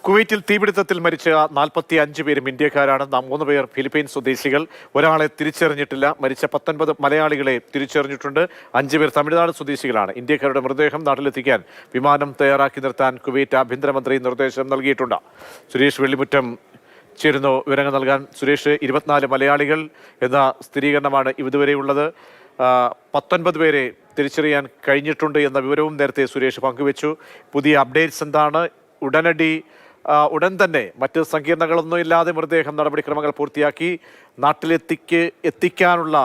കുവൈറ്റിൽ തീപിടുത്തത്തിൽ മരിച്ച 45 പേരും ഇന്ത്യക്കാരാണ്. 3 പേർ ഫിലിപ്പീൻ സ്വദേശികൾ. ഒരാളെ തിരിച്ചറിഞ്ഞിട്ടില്ല. മരിച്ച 19 മലയാളികളെ തിരിച്ചറിഞ്ഞിട്ടുണ്ട്. 5 പേർ തമിഴ്നാട് സ്വദേശികളാണ്. ഇന്ത്യക്കാരുടെ മൃതദേഹം നാട്ടിലെത്തിക്കാൻ വിമാനം തയ്യാറാക്കി നിർത്താൻ കുവൈറ്റ് ആഭ്യന്തരമന്ത്രി നിർദ്ദേശം നൽകിയിട്ടുണ്ട്. സുരേഷ് വെള്ളിമുറ്റം ചേരുന്നു വിവരങ്ങൾ നൽകാൻ. സുരേഷ്, 24 മലയാളികൾ എന്ന സ്ഥിരീകരണമാണ് ഇതുവരെയുള്ളത്. 19 പേരെ തിരിച്ചറിയാൻ കഴിഞ്ഞിട്ടുണ്ട് എന്ന വിവരവും നേരത്തെ സുരേഷ് പങ്കുവച്ചു. പുതിയ അപ്ഡേറ്റ്സ് എന്താണ്? ഉടൻ തന്നെ മറ്റ് സങ്കീർണങ്ങളൊന്നും ഇല്ലാതെ മൃതദേഹം നടപടിക്രമങ്ങൾ പൂർത്തിയാക്കി എത്തിക്കാനുള്ള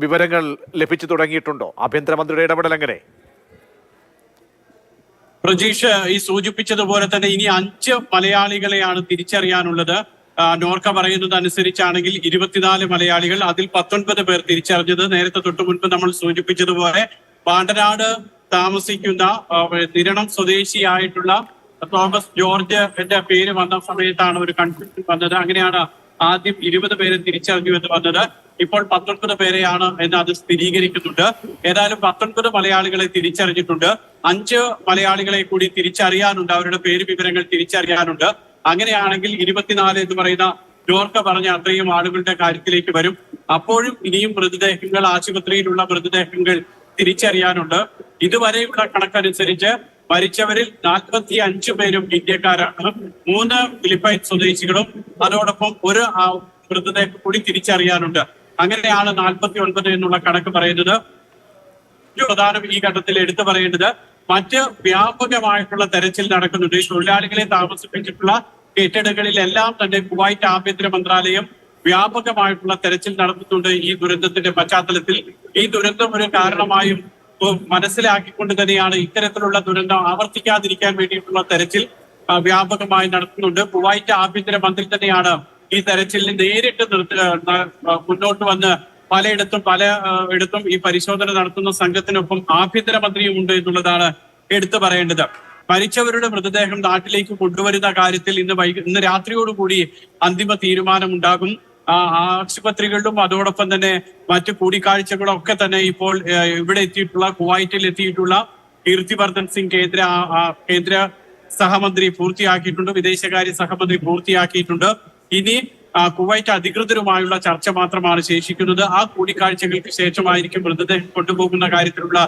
വിവരങ്ങൾ ലഭിച്ചു തുടങ്ങിയിട്ടുണ്ടോ? ആഭ്യന്തരമന്ത്രിയുടെ ഇടപെടൽ എങ്ങനെ? പ്രജീഷ് ഈ സൂചിപ്പിച്ചതുപോലെ തന്നെ ഇനി 5 മലയാളികളെയാണ് തിരിച്ചറിയാനുള്ളത്. നോർക്ക പറയുന്നത് അനുസരിച്ചാണെങ്കിൽ 24 മലയാളികൾ, അതിൽ 19 പേർ തിരിച്ചറിഞ്ഞത്. നേരത്തെ തൊട്ടു മുൻപ് നമ്മൾ സൂചിപ്പിച്ചതുപോലെ പാണ്ടനാട് താമസിക്കുന്ന നിരണം സ്വദേശിയായിട്ടുള്ള തോമസ് ജോർജ് എന്റെ പേര് വന്ന സമയത്താണ് ഒരു കൺഫ്യൂഷൻ വന്നത്. അങ്ങനെയാണ് ആദ്യം 20 പേരെ തിരിച്ചറിഞ്ഞു എന്ന് വന്നത്. ഇപ്പോൾ 19 പേരെയാണ് എന്ന് അത് സ്ഥിരീകരിക്കുന്നുണ്ട്. ഏതായാലും 19 മലയാളികളെ തിരിച്ചറിഞ്ഞിട്ടുണ്ട്. 5 മലയാളികളെ കൂടി തിരിച്ചറിയാനുണ്ട്. അവരുടെ പേര് വിവരങ്ങൾ തിരിച്ചറിയാനുണ്ട്. അങ്ങനെയാണെങ്കിൽ 24 എന്ന് പറയുന്ന നോർക്ക പറഞ്ഞ അത്രയും ആളുകളുടെ കാര്യത്തിലേക്ക് വരും. അപ്പോഴും ഇനിയും മൃതദേഹങ്ങൾ, ആശുപത്രിയിലുള്ള മൃതദേഹങ്ങൾ തിരിച്ചറിയാനുണ്ട്. ഇതുവരെയുള്ള കണക്കനുസരിച്ച് മരിച്ചവരിൽ 45 പേരും ഇന്ത്യക്കാരാണ്. 3 ഫിലിപ്പൈൻ സ്വദേശികളും അതോടൊപ്പം ഒരു മൃതദേഹം കൂടി തിരിച്ചറിയാനുണ്ട്. അങ്ങനെയാണ് 49 എന്നുള്ള കണക്ക് പറയുന്നത്. പ്രധാനം ഈ ഘട്ടത്തിൽ എടുത്തു പറയേണ്ടത് മറ്റ് വ്യാപകമായിട്ടുള്ള തെരച്ചിൽ നടക്കുന്നുണ്ട്. തൊഴിലാളികളെ താമസിപ്പിച്ചിട്ടുള്ള കെട്ടിടങ്ങളിലെല്ലാം തന്നെ കുവൈറ്റ് ആഭ്യന്തര മന്ത്രാലയം വ്യാപകമായിട്ടുള്ള തെരച്ചിൽ നടത്തുന്നുണ്ട്. ഈ ദുരന്തത്തിന്റെ പശ്ചാത്തലത്തിൽ ഈ ദുരന്തം ഒരു കാരണമായും മനസ്സിലാക്കിക്കൊണ്ട് തന്നെയാണ് ഇത്തരത്തിലുള്ള ദുരന്തം ആവർത്തിക്കാതിരിക്കാൻ വേണ്ടിയിട്ടുള്ള തെരച്ചിൽ വ്യാപകമായി നടത്തുന്നുണ്ട്. കുവൈറ്റ് ആഭ്യന്തര മന്ത്രി തന്നെയാണ് ഈ തെരച്ചിലിന് നേരിട്ട് മുന്നോട്ട് വന്ന് പലയിടത്തും ഈ പരിശോധന നടത്തുന്ന സംഘത്തിനൊപ്പം ആഭ്യന്തരമന്ത്രിയും ഉണ്ട് എന്നുള്ളതാണ് എടുത്തു പറയേണ്ടത്. മരിച്ചവരുടെ മൃതദേഹം നാട്ടിലേക്ക് കൊണ്ടുവരുന്ന കാര്യത്തിൽ ഇന്ന് രാത്രിയോടുകൂടി അന്തിമ തീരുമാനമുണ്ടാകും. ആശുപത്രികളിലും അതോടൊപ്പം തന്നെ മറ്റു കൂടിക്കാഴ്ചകളൊക്കെ തന്നെ ഇപ്പോൾ ഇവിടെ എത്തിയിട്ടുള്ള കുവൈറ്റിൽ എത്തിയിട്ടുള്ള കീർത്തിവർദ്ധൻ സിംഗ് കേന്ദ്ര സഹമന്ത്രി പൂർത്തിയാക്കിയിട്ടുണ്ട്. വിദേശകാര്യ സഹമന്ത്രി പൂർത്തിയാക്കിയിട്ടുണ്ട്. ഇനി കുവൈറ്റ് അധികൃതരുമായുള്ള ചർച്ച മാത്രമാണ് ശേഷിക്കുന്നത്. ആ കൂടിക്കാഴ്ചകൾക്ക് ശേഷമായിരിക്കും മൃതദേഹം കൊണ്ടുപോകുന്ന കാര്യത്തിലുള്ള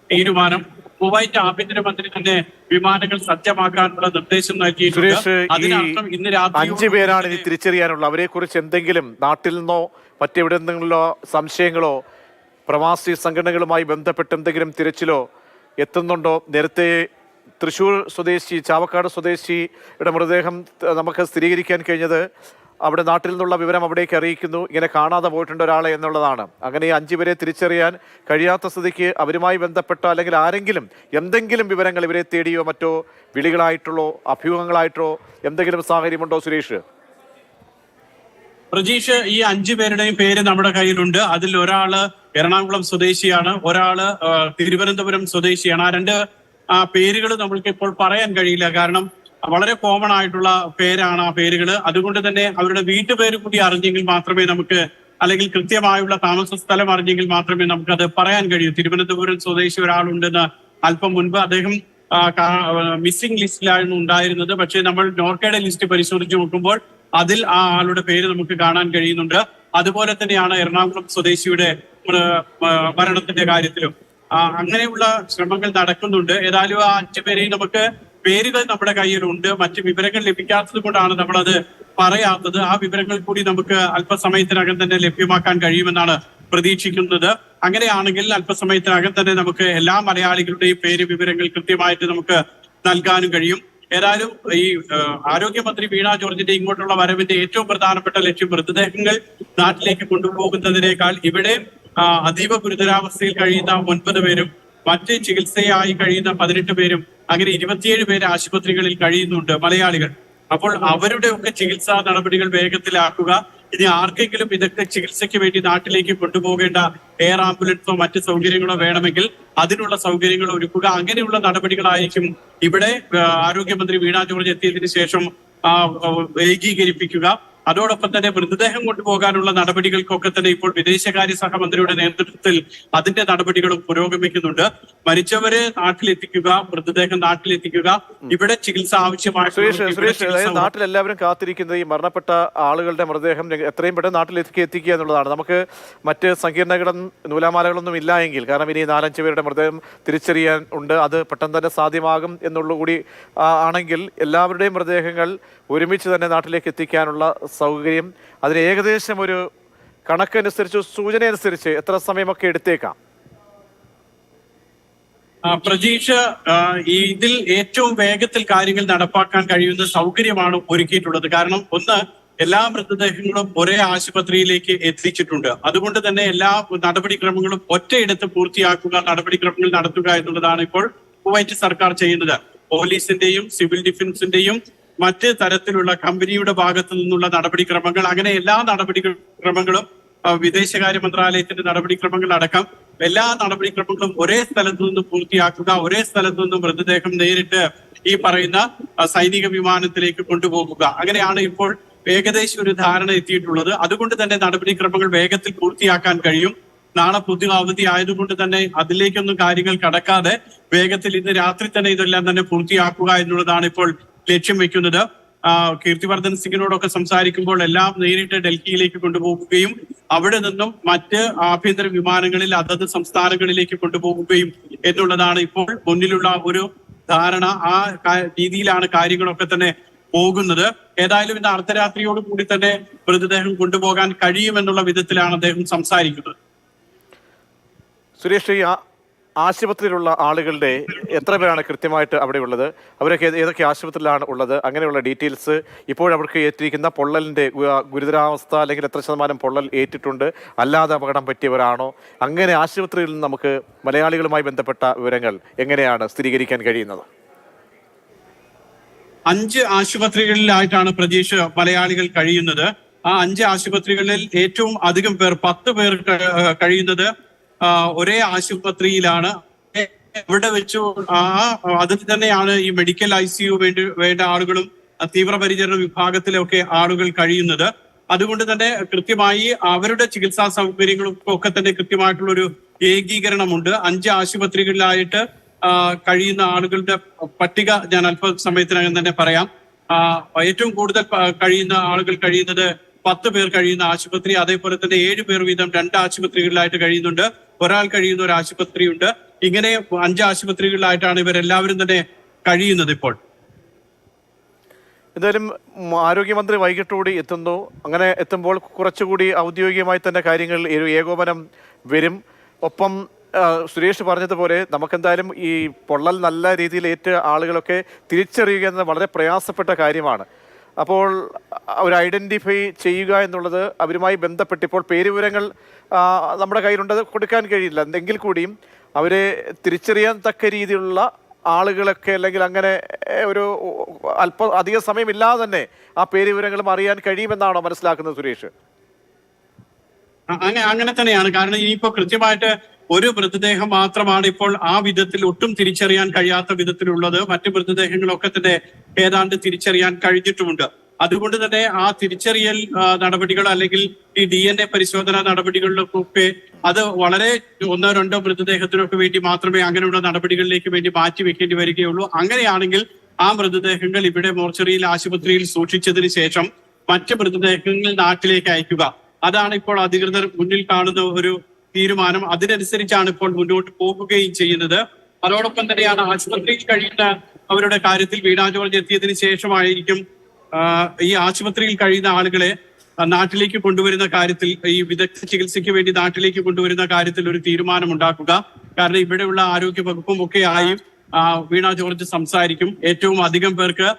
തീരുമാനം. കുവൈറ്റ് ആഭ്യന്തരമന്ത്രി തന്നെ വിമാനങ്ങൾ സജ്ജമാക്കാനുള്ള നിർദ്ദേശം നൽകിയിട്ടുണ്ട്. അതിനർത്ഥം ഇന്ന് രാത്രി 5 പേരാണ് ഇനി തിരിച്ചറിയാനുള്ള. അവരെ കുറിച്ച് എന്തെങ്കിലും നാട്ടിൽ നിന്നോ മറ്റെവിടെ നിന്നുള്ള സംശയങ്ങളോ പ്രവാസി സംഘടനകളുമായി ബന്ധപ്പെട്ട് എന്തെങ്കിലും തിരച്ചിലോ എത്തുന്നുണ്ടോ? നേരത്തെ തൃശ്ശൂർ സ്വദേശി, ചാവക്കാട് സ്വദേശിയുടെ മൃതദേഹം നമുക്ക് സ്ഥിരീകരിക്കാൻ കഴിഞ്ഞത് അവിടെ നാട്ടിൽ നിന്നുള്ള വിവരം അവിടേക്ക് അറിയിക്കുന്നു, ഇങ്ങനെ കാണാതെ പോയിട്ടുണ്ട് ഒരാളെ എന്നുള്ളതാണ്. അങ്ങനെ 5 പേരെ തിരിച്ചറിയാൻ കഴിയാത്ത സ്ഥിതിക്ക് അവരുമായി ബന്ധപ്പെട്ട അല്ലെങ്കിൽ ആരെങ്കിലും എന്തെങ്കിലും വിവരങ്ങൾ ഇവരെ തേടിയോ മറ്റോ വിളികളായിട്ടുള്ളോ അഭ്യൂഹങ്ങളായിട്ടോ എന്തെങ്കിലും സാഹചര്യമുണ്ടോ സുരേഷ്? പ്രജീഷ്, ഈ 5 പേരുടെയും പേര് നമ്മുടെ കയ്യിലുണ്ട്. അതിൽ ഒരാള് എറണാകുളം സ്വദേശിയാണ്, ഒരാള് തിരുവനന്തപുരം സ്വദേശിയാണ്. ആ 2 പേരുകൾ നമ്മൾക്ക് ഇപ്പോൾ പറയാൻ കഴിയില്ല. കാരണം വളരെ കോമൺ ആയിട്ടുള്ള പേരാണ് ആ പേരുകൾ. അതുകൊണ്ട് തന്നെ അവരുടെ വീട്ടുപേര് കൂടി അറിഞ്ഞെങ്കിൽ മാത്രമേ നമുക്ക്, അല്ലെങ്കിൽ കൃത്യമായുള്ള താമസ സ്ഥലം അറിഞ്ഞെങ്കിൽ മാത്രമേ നമുക്കത് പറയാൻ കഴിയൂ. തിരുവനന്തപുരം സ്വദേശി ഒരാളുണ്ടെന്ന് അല്പം മുൻപ് അദ്ദേഹം മിസ്സിംഗ് ലിസ്റ്റിലായിരുന്നു ഉണ്ടായിരുന്നത്. പക്ഷേ നമ്മൾ നോർക്കയുടെ ലിസ്റ്റ് പരിശോധിച്ച് നോക്കുമ്പോൾ അതിൽ ആ ആളുടെ പേര് നമുക്ക് കാണാൻ കഴിയുന്നുണ്ട്. അതുപോലെ തന്നെയാണ് എറണാകുളം സ്വദേശിയുടെ മരണത്തിന്റെ കാര്യത്തിലും അങ്ങനെയുള്ള ശ്രമങ്ങൾ നടക്കുന്നുണ്ട്. ഏതായാലും ആ 5 പേരെയും നമുക്ക് പേരുകൾ നമ്മുടെ കയ്യിലുണ്ട്. മറ്റ് വിവരങ്ങൾ ലഭിക്കാത്തത് കൊണ്ടാണ് നമ്മളത് പറയാത്തത്. ആ വിവരങ്ങൾ കൂടി നമുക്ക് അല്പസമയത്തിനകം തന്നെ ലഭ്യമാക്കാൻ കഴിയുമെന്നാണ് പ്രതീക്ഷിക്കുന്നത്. അങ്ങനെയാണെങ്കിൽ അല്പസമയത്തിനകം തന്നെ നമുക്ക് എല്ലാ മലയാളികളുടെയും പേര് വിവരങ്ങൾ കൃത്യമായിട്ട് നമുക്ക് നൽകാനും കഴിയും. ഏതായാലും ഈ ആരോഗ്യമന്ത്രി വീണ ജോർജിന്റെ ഇങ്ങോട്ടുള്ള വരവിന്റെ ഏറ്റവും പ്രധാനപ്പെട്ട ലക്ഷ്യം മൃതദേഹങ്ങൾ നാട്ടിലേക്ക് കൊണ്ടുപോകുന്നതിനേക്കാൾ ഇവിടെ അതീവ ഗുരുതരാവസ്ഥയിൽ കഴിയുന്ന 9 പേരും മറ്റ് ചികിത്സയായി കഴിയുന്ന 18 പേരും അങ്ങനെ 27 പേര് ആശുപത്രികളിൽ കഴിയുന്നുണ്ട് മലയാളികൾ. അപ്പോൾ അവരുടെ ഒക്കെ ചികിത്സാ നടപടികൾ വേഗത്തിലാക്കുക. ഇനി ആർക്കെങ്കിലും ഇതൊക്കെ ചികിത്സയ്ക്ക് വേണ്ടി നാട്ടിലേക്ക് കൊണ്ടുപോകേണ്ട എയർ ആംബുലൻസോ മറ്റ് സൗകര്യങ്ങളോ വേണമെങ്കിൽ അതിനുള്ള സൗകര്യങ്ങൾ ഒരുക്കുക. അങ്ങനെയുള്ള നടപടികളായിരിക്കും ഇവിടെ ആരോഗ്യമന്ത്രി വീണ ജോർജ് എത്തിയതിനു ശേഷം ഏകീകരിപ്പിക്കുക. അതോടൊപ്പം തന്നെ മൃതദേഹം കൊണ്ടുപോകാനുള്ള നടപടികൾക്കൊക്കെ തന്നെ ഇപ്പോൾ വിദേശകാര്യ സഹമന്ത്രിയുടെ നേതൃത്വത്തിൽ അതിന്റെ നടപടികളും പുരോഗമിക്കുന്നുണ്ട്. മരിച്ചവരെ നാട്ടിലെത്തിക്കുക, മൃതദേഹം നാട്ടിലെത്തിക്കുക, ഇവിടെ ചികിത്സ ആവശ്യമായിട്ടുള്ള നാട്ടിൽ എല്ലാവരും കാത്തിരിക്കുന്നത് ഈ മരണപ്പെട്ട ആളുകളുടെ മൃതദേഹം എത്രയും പെട്ടെന്ന് നാട്ടിലേക്ക് എത്തിക്കുക എന്നുള്ളതാണ്. നമുക്ക് മറ്റ് സങ്കീർണകളും നൂലാമാലകളൊന്നും ഇല്ല എങ്കിൽ, കാരണം ഇനി 4-5 പേരുടെ മൃതദേഹം തിരിച്ചറിയാൻ ഉണ്ട്, അത് പെട്ടെന്ന് തന്നെ സാധ്യമാകും എന്നുള്ളതുകൂടി ആണെങ്കിൽ എല്ലാവരുടെയും മൃതദേഹങ്ങൾ ഒരുമിച്ച് തന്നെ നാട്ടിലേക്ക് എത്തിക്കാനുള്ള സൗകര്യം, അതിന് ഏകദേശം ഒരു കണക്കനുസരിച്ച്, സൂചന അനുസരിച്ച് എത്ര സമയമൊക്കെ എടുത്തേക്കാം? പ്രജീഷ്, ഇതിൽ ഏറ്റവും വേഗത്തിൽ കാര്യങ്ങൾ നടപ്പാക്കാൻ കഴിയുന്ന സൗകര്യമാണ് ഒരുക്കിയിട്ടുള്ളത്. കാരണം ഒന്ന്, എല്ലാ മൃതദേഹങ്ങളും ഒരേ ആശുപത്രിയിലേക്ക് എത്തിച്ചിട്ടുണ്ട്. അതുകൊണ്ട് തന്നെ എല്ലാ നടപടിക്രമങ്ങളും ഒറ്റയിടത്ത് പൂർത്തിയാക്കുക, നടപടിക്രമങ്ങൾ നടത്തുക എന്നുള്ളതാണ് ഇപ്പോൾ കുവൈറ്റ് സർക്കാർ ചെയ്യുന്നത്. പോലീസിന്റെയും സിവിൽ ഡിഫൻസിന്റെയും മറ്റ് തരത്തിലുള്ള കമ്പനിയുടെ ഭാഗത്തു നിന്നുള്ള നടപടിക്രമങ്ങൾ, അങ്ങനെ എല്ലാ നടപടിക്രമങ്ങളും, വിദേശകാര്യ മന്ത്രാലയത്തിന്റെ നടപടിക്രമങ്ങൾ അടക്കം എല്ലാ നടപടിക്രമങ്ങളും ഒരേ സ്ഥലത്തു നിന്ന് പൂർത്തിയാക്കുക, ഒരേ സ്ഥലത്തു നിന്ന് മൃതദേഹം നേരിട്ട് ഈ പറയുന്ന സൈനിക വിമാനത്തിലേക്ക് കൊണ്ടുപോകുക. അങ്ങനെയാണ് ഇപ്പോൾ ഏകദേശം ഒരു ധാരണ എത്തിയിട്ടുള്ളത്. അതുകൊണ്ട് തന്നെ നടപടിക്രമങ്ങൾ വേഗത്തിൽ പൂർത്തിയാക്കാൻ കഴിയും. നാളെ പൊതു അവധി ആയതുകൊണ്ട് തന്നെ അതിലേക്കൊന്നും കാര്യങ്ങൾ കടക്കാതെ വേഗത്തിൽ ഇന്ന് രാത്രി തന്നെ ഇതെല്ലാം തന്നെ പൂർത്തിയാക്കുക എന്നുള്ളതാണ് ഇപ്പോൾ ലക്ഷ്യം വെക്കുന്നത്. കീർത്തിവർദ്ധൻ സിംഗിനോടൊക്കെ സംസാരിക്കുമ്പോൾ എല്ലാം നേരിട്ട് ഡൽഹിയിലേക്ക് കൊണ്ടുപോകുകയും അവിടെ നിന്നും മറ്റ് ആഭ്യന്തര വിമാനങ്ങളിൽ അതത് സംസ്ഥാനങ്ങളിലേക്ക് കൊണ്ടുപോകുകയും എന്നുള്ളതാണ് ഇപ്പോൾ മുന്നിലുള്ള ഒരു ധാരണ. ആ രീതിയിലാണ് കാര്യങ്ങളൊക്കെ തന്നെ പോകുന്നത്. ഏതായാലും ഇന്ന് അർദ്ധരാത്രിയോട് കൂടി തന്നെ മൃതദേഹം കൊണ്ടുപോകാൻ കഴിയുമെന്നുള്ള വിധത്തിലാണ് അദ്ദേഹം സംസാരിക്കുന്നത്. സുരേഷ്, ഈ ആശുപത്രിയിലുള്ള ആളുകളുടെ എത്ര പേരാണ് കൃത്യമായിട്ട് അവിടെ ഉള്ളത്? അവരൊക്കെ ഏതൊക്കെ ആശുപത്രിയിലാണ് ഉള്ളത്? അങ്ങനെയുള്ള ഡീറ്റെയിൽസ്, ഇപ്പോഴവർക്ക് ഏറ്റിരിക്കുന്ന പൊള്ളലിൻ്റെ ഗുരുതരാവസ്ഥ, അല്ലെങ്കിൽ എത്ര ശതമാനം പൊള്ളൽ ഏറ്റിട്ടുണ്ട്, അല്ലാതെ അപകടം പറ്റിയവരാണോ? അങ്ങനെ ആശുപത്രിയിൽ നിന്ന് നമുക്ക് മലയാളികളുമായി ബന്ധപ്പെട്ട വിവരങ്ങൾ എങ്ങനെയാണ് സ്ഥിരീകരിക്കാൻ കഴിയുന്നത്? 5 ആശുപത്രികളിലായിട്ടാണ് പ്രജീഷ് മലയാളികൾ കഴിയുന്നത്. ആ 5 ആശുപത്രികളിൽ ഏറ്റവും അധികം പേർ, 10 പേർ കഴിയുന്നത് ഒരേ ആശുപത്രിയിലാണ്. ഇവിടെ വെച്ചു അതിൽ തന്നെയാണ് ഈ മെഡിക്കൽ ICU വേണ്ട ആളുകളും തീവ്രപരിചരണ വിഭാഗത്തിലൊക്കെ ആളുകൾ കഴിയുന്നത്. അതുകൊണ്ട് തന്നെ കൃത്യമായി അവരുടെ ചികിത്സാ സൗകര്യങ്ങളും ഒക്കെ തന്നെ കൃത്യമായിട്ടുള്ള ഒരു ഏകീകരണമുണ്ട്. 5 ആശുപത്രികളിലായിട്ട് കഴിയുന്ന ആളുകളുടെ പട്ടിക ഞാൻ അല്പസമയത്തിനകം തന്നെ പറയാം. ഏറ്റവും കൂടുതൽ കഴിയുന്ന ആളുകൾ കഴിയുന്നത് 10 പേർ കഴിയുന്ന ആശുപത്രി, അതേപോലെ തന്നെ 7 പേർ വീതം 2 ആശുപത്രികളിലായിട്ട് കഴിയുന്നുണ്ട്. ഒരാൾ കഴിയുന്ന ഒരു ആശുപത്രിയുണ്ട്. ഇങ്ങനെ 5 ആശുപത്രികളിലായിട്ടാണ് ഇവരെല്ലാവരും തന്നെ കഴിയുന്നത് ഇപ്പോൾ. എന്തായാലും ആരോഗ്യമന്ത്രി വൈകിട്ടോടി എത്തുന്നു. അങ്ങനെ എത്തുമ്പോൾ കുറച്ചുകൂടി ഔദ്യോഗികമായി തന്നെ കാര്യങ്ങൾ ഏകോപനം വരും. ഒപ്പം സുരേഷ് പറഞ്ഞതുപോലെ നമുക്കെന്തായാലും ഈ പൊള്ളൽ നല്ല രീതിയിൽ ഏറ്റ ആളുകളൊക്കെ തിരിച്ചറിയുക എന്നത് വളരെ പ്രയാസപ്പെട്ട കാര്യമാണ്. അപ്പോൾ അവർ ഐഡൻറ്റിഫൈ ചെയ്യുക എന്നുള്ളത്, അവരുമായി ബന്ധപ്പെട്ട് ഇപ്പോൾ പേരുവിവരങ്ങൾ നമ്മുടെ കയ്യിലുണ്ടത് കൊടുക്കാൻ കഴിയില്ല. എങ്കിൽ കൂടിയും അവരെ തിരിച്ചറിയാൻ തക്ക രീതിയിലുള്ള ആളുകളൊക്കെ, അല്ലെങ്കിൽ അങ്ങനെ ഒരു അധിക സമയമില്ലാതെ തന്നെ ആ പേരുവിവരങ്ങളും അറിയാൻ കഴിയുമെന്നാണോ മനസ്സിലാക്കുന്നത് സുരേഷ്? അങ്ങനെ തന്നെയാണ്. കാരണം ഇനിയിപ്പോ കൃത്യമായിട്ട് ഒരു മൃതദേഹം മാത്രമാണ് ഇപ്പോൾ ആ വിധത്തിൽ ഒട്ടും തിരിച്ചറിയാൻ കഴിയാത്ത വിധത്തിലുള്ളത്. മറ്റു മൃതദേഹങ്ങളൊക്കെ തന്നെ ഏതാണ്ട് തിരിച്ചറിയാൻ കഴിഞ്ഞിട്ടുമുണ്ട്. അതുകൊണ്ട് തന്നെ ആ തിരിച്ചറിയൽ നടപടികൾ, അല്ലെങ്കിൽ ഈ DNA പരിശോധന നടപടികളിലൊക്കെ അത് വളരെ 1-2 മൃതദേഹത്തിനൊക്കെ വേണ്ടി മാത്രമേ അങ്ങനെയുള്ള നടപടികളിലേക്ക് വേണ്ടി മാറ്റി വെക്കേണ്ടി വരികയുള്ളൂ. അങ്ങനെയാണെങ്കിൽ ആ മൃതദേഹങ്ങൾ ഇവിടെ മോർച്ചറിയിൽ, ആശുപത്രിയിൽ സൂക്ഷിച്ചതിന് ശേഷം മറ്റ് മൃതദേഹങ്ങൾ നാട്ടിലേക്ക് അയക്കുക. അതാണ് ഇപ്പോൾ അധികൃതർ മുന്നിൽ കാണുന്ന ഒരു തീരുമാനം. അതിനനുസരിച്ചാണ് ഇപ്പോൾ മുന്നോട്ട് പോകുകയും ചെയ്യുന്നത്. അതോടൊപ്പം തന്നെയാണ് ആശുപത്രിയിൽ കഴിയുന്ന അവരുടെ കാര്യത്തിൽ വീണ ജോർജ് എത്തിയതിനു ശേഷമായിരിക്കും ഈ ആശുപത്രിയിൽ കഴിയുന്ന ആളുകളെ നാട്ടിലേക്ക് കൊണ്ടുവരുന്ന കാര്യത്തിൽ, ഈ വിദഗ്ധ ചികിത്സയ്ക്ക് വേണ്ടി നാട്ടിലേക്ക് കൊണ്ടുവരുന്ന കാര്യത്തിൽ ഒരു തീരുമാനം ഉണ്ടാക്കുക. കാരണം ഇവിടെയുള്ള ആരോഗ്യ വകുപ്പും ഒക്കെ ആയി വീണ ജോർജ് സംസാരിക്കും. ഏറ്റവും അധികം പേർക്ക്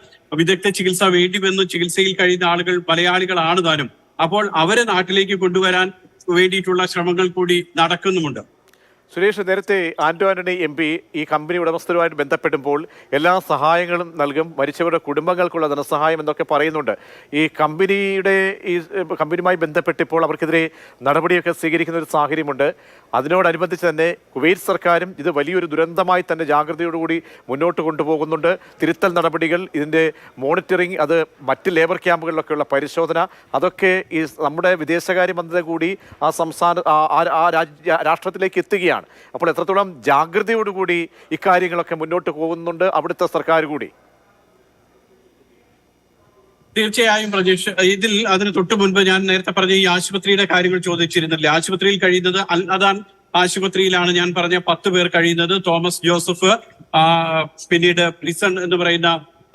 വിദഗ്ധ ചികിത്സ വേണ്ടിവെന്ന് ചികിത്സയിൽ കഴിയുന്ന ആളുകൾ മലയാളികളാണ് താനും. അപ്പോൾ അവരെ നാട്ടിലേക്ക് കൊണ്ടുവരാൻ വേണ്ടിയിട്ടുള്ള ശ്രമങ്ങൾ കൂടി നടക്കുന്നുമുണ്ട്. സുരേഷ്, നേരത്തെ ആന്റോ ആന്റണി MP ഈ കമ്പനി ഉടമസ്ഥരുമായിട്ട് ബന്ധപ്പെടുമ്പോൾ എല്ലാ സഹായങ്ങളും നൽകും, മരിച്ചവരുടെ കുടുംബങ്ങൾക്കുള്ള ധനസഹായം എന്നൊക്കെ പറയുന്നുണ്ട്. ഈ കമ്പനിയുമായി ബന്ധപ്പെട്ടിപ്പോൾ അവർക്കെതിരെ നടപടിയൊക്കെ സ്വീകരിക്കുന്ന ഒരു സാഹചര്യമുണ്ട്. അതിനോടനുബന്ധിച്ച് തന്നെ കുവൈറ്റ് സർക്കാരും ഇത് വലിയൊരു ദുരന്തമായി തന്നെ ജാഗ്രതയോടുകൂടി മുന്നോട്ട് കൊണ്ടുപോകുന്നുണ്ട്. തിരുത്തൽ നടപടികൾ, ഇതിൻ്റെ മോണിറ്ററിംഗ്, അത് മറ്റ് ലേബർ ക്യാമ്പുകളിലൊക്കെയുള്ള പരിശോധന, അതൊക്കെ ഈ നമ്മുടെ വിദേശകാര്യ മന്ത്രി കൂടി ആ രാഷ്ട്രത്തിലേക്ക് എത്തുകയാണ്. അപ്പോൾ എത്രത്തോളം ജാഗ്രതയോടുകൂടി ഇക്കാര്യങ്ങളൊക്കെ മുന്നോട്ട് പോകുന്നുണ്ട് അവിടുത്തെ സർക്കാർ കൂടി? തീർച്ചയായും പ്രജേഷ്, അതിന് തൊട്ടു മുൻപ് ഞാൻ നേരത്തെ പറഞ്ഞ ഈ ആശുപത്രിയുടെ കാര്യങ്ങൾ ചോദിച്ചിരുന്നില്ല. ആശുപത്രിയിൽ കഴിയുന്നത് അൽ അദാൻ ആശുപത്രിയിലാണ് ഞാൻ പറഞ്ഞ 10 പേർ കഴിയുന്നത്. തോമസ് ജോസഫ്, പിന്നീട് പ്രിസൺ എന്ന് പറയുന്ന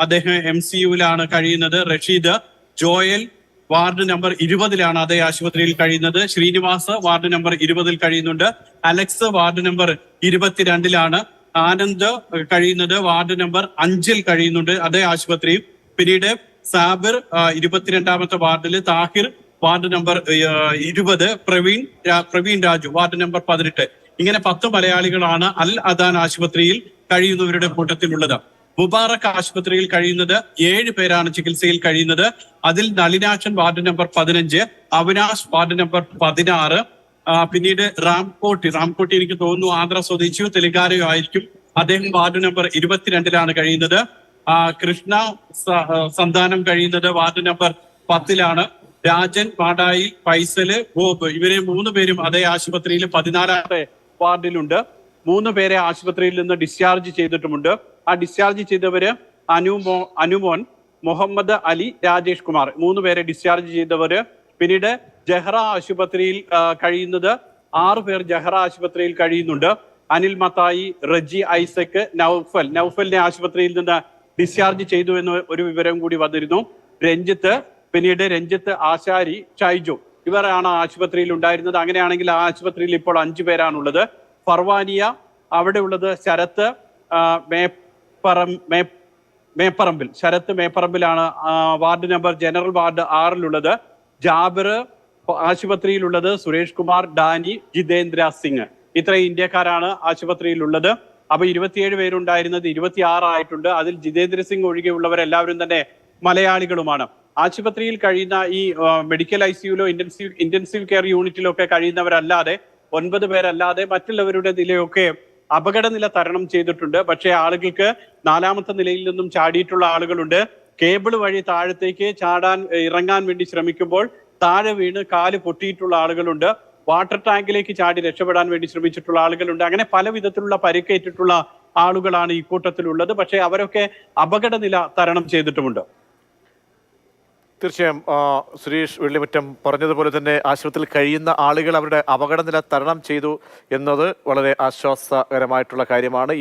അദ്ദേഹം MCUവിലാണ് കഴിയുന്നത്. റഷീദ്, ജോയൽ വാർഡ് നമ്പർ 20-ലാണ് അതേ ആശുപത്രിയിൽ കഴിയുന്നത്. ശ്രീനിവാസ് വാർഡ് നമ്പർ 20-ൽ കഴിയുന്നുണ്ട്. അലക്സ് വാർഡ് നമ്പർ 22-ലാണ്. ആനന്ദ് കഴിയുന്നത് വാർഡ് നമ്പർ 5-ൽ കഴിയുന്നുണ്ട് അതേ ആശുപത്രിയിൽ. പിന്നീട് സാബിർ 22-ാമത്തെ വാർഡില്, Tahir ward number 20, Praveen Raju ward number 18. ഇങ്ങനെ 10 മലയാളികളാണ് അൽ അദാൻ ആശുപത്രിയിൽ കഴിയുന്നവരുടെ കൂട്ടത്തിലുള്ളത്. മുബാറക് ആശുപത്രിയിൽ കഴിയുന്നത് 7 പേരാണ് ചികിത്സയിൽ കഴിയുന്നത്. അതിൽ Nalinakshan ward number 15, Avinash ward number 16, പിന്നീട് റാംകോട്ടി എനിക്ക് തോന്നുന്നു ആന്ധ്ര സ്വദേശിയോ തെലങ്കാനയോ ആയിരിക്കും, അദ്ദേഹം വാർഡ് നമ്പർ 22-ലാണ് കഴിയുന്നത്. കൃഷ്ണ സന്താനം കഴിയുന്നത് വാർഡ് നമ്പർ 10-ലാണ്. രാജൻ, പാടായി, ഫൈസല്, ബോബ്, ഇവരെ 3 പേരും അതേ ആശുപത്രിയിൽ 14-ാമത്തെ വാർഡിലുണ്ട്. 3 പേരെ ആശുപത്രിയിൽ നിന്ന് ഡിസ്ചാർജ് ചെയ്തിട്ടുമുണ്ട്. ആ ഡിസ്ചാർജ് ചെയ്തവര് അനുമോൻ, മുഹമ്മദ് അലി, രാജേഷ് കുമാർ, 3 പേരെ ഡിസ്ചാർജ് ചെയ്തവര്. പിന്നീട് ജഹ്റ ആശുപത്രിയിൽ കഴിയുന്നത് 6 പേർ ജഹ്റ ആശുപത്രിയിൽ കഴിയുന്നുണ്ട്. അനിൽ മത്തായി, റജി ഐസക്, നൗഫലിനെ ആശുപത്രിയിൽ നിന്ന് ഡിസ്ചാർജ് ചെയ്തു എന്ന് ഒരു വിവരം കൂടി വന്നിരുന്നു. രഞ്ജിത്ത്, ആശാരി, ഷൈജു, ഇവരാണ് ആശുപത്രിയിൽ ഉണ്ടായിരുന്നത്. അങ്ങനെയാണെങ്കിൽ ആ ആശുപത്രിയിൽ ഇപ്പോൾ 5 പേരാണുള്ളത്. ഫർവാനിയ, അവിടെ ഉള്ളത് ശരത്ത് മേപ്പറമ്പിലാണ് വാർഡ് നമ്പർ ജനറൽ വാർഡ് 6-ലുള്ളത്. ജാബിർ ആശുപത്രിയിലുള്ളത്. സുരേഷ് കുമാർ, ഡാനി, ജിതേന്ദ്ര സിംഗ്, ഇത്രയും ഇന്ത്യക്കാരാണ് ആശുപത്രിയിലുള്ളത്. അപ്പൊ 27 പേരുണ്ടായിരുന്നത് 26 ആയിട്ടുണ്ട്. അതിൽ ജിതേന്ദ്ര സിംഗ് ഒഴികെയുള്ളവരെല്ലാവരും തന്നെ മലയാളികളുമാണ്. ആശുപത്രിയിൽ കഴിയുന്ന ഈ മെഡിക്കൽ ICUയിലോ ഇന്റൻസീവ് കെയർ യൂണിറ്റിലോ ഒക്കെ കഴിയുന്നവരല്ലാതെ 9 പേരല്ലാതെ മറ്റുള്ളവരുടെ നിലയൊക്കെ അപകടനില തരണം ചെയ്തിട്ടുണ്ട്. പക്ഷേ ആളുകൾക്ക് 4ാമത്തെ നിലയിൽ നിന്നും ചാടിയിട്ടുള്ള ആളുകളുണ്ട്. കേബിൾ വഴി താഴത്തേക്ക് ഇറങ്ങാൻ വേണ്ടി ശ്രമിക്കുമ്പോൾ താഴെ വീണ് കാല് പൊട്ടിയിട്ടുള്ള ആളുകളുണ്ട്. വാട്ടർ ടാങ്കിലേക്ക് ചാടി രക്ഷപ്പെടാൻ വേണ്ടി ശ്രമിച്ചിട്ടുള്ള ആളുകളുണ്ട്. അങ്ങനെ പല വിധത്തിലുള്ള പരിക്കേറ്റിട്ടുള്ള ആളുകളാണ് ഈ കൂട്ടത്തിലുള്ളത്. പക്ഷേ അവരൊക്കെ അപകടനില തരണം ചെയ്തിട്ടുമുണ്ട്. തീർച്ചയായും സുരേഷ് വെള്ളിമുറ്റം പറഞ്ഞതുപോലെ തന്നെ ആശുപത്രിയിൽ കഴിയുന്ന ആളുകൾ അവരുടെ അപകടനില തരണം ചെയ്തു എന്നത് വളരെ ആശ്വാസകരമായിട്ടുള്ള കാര്യമാണ്.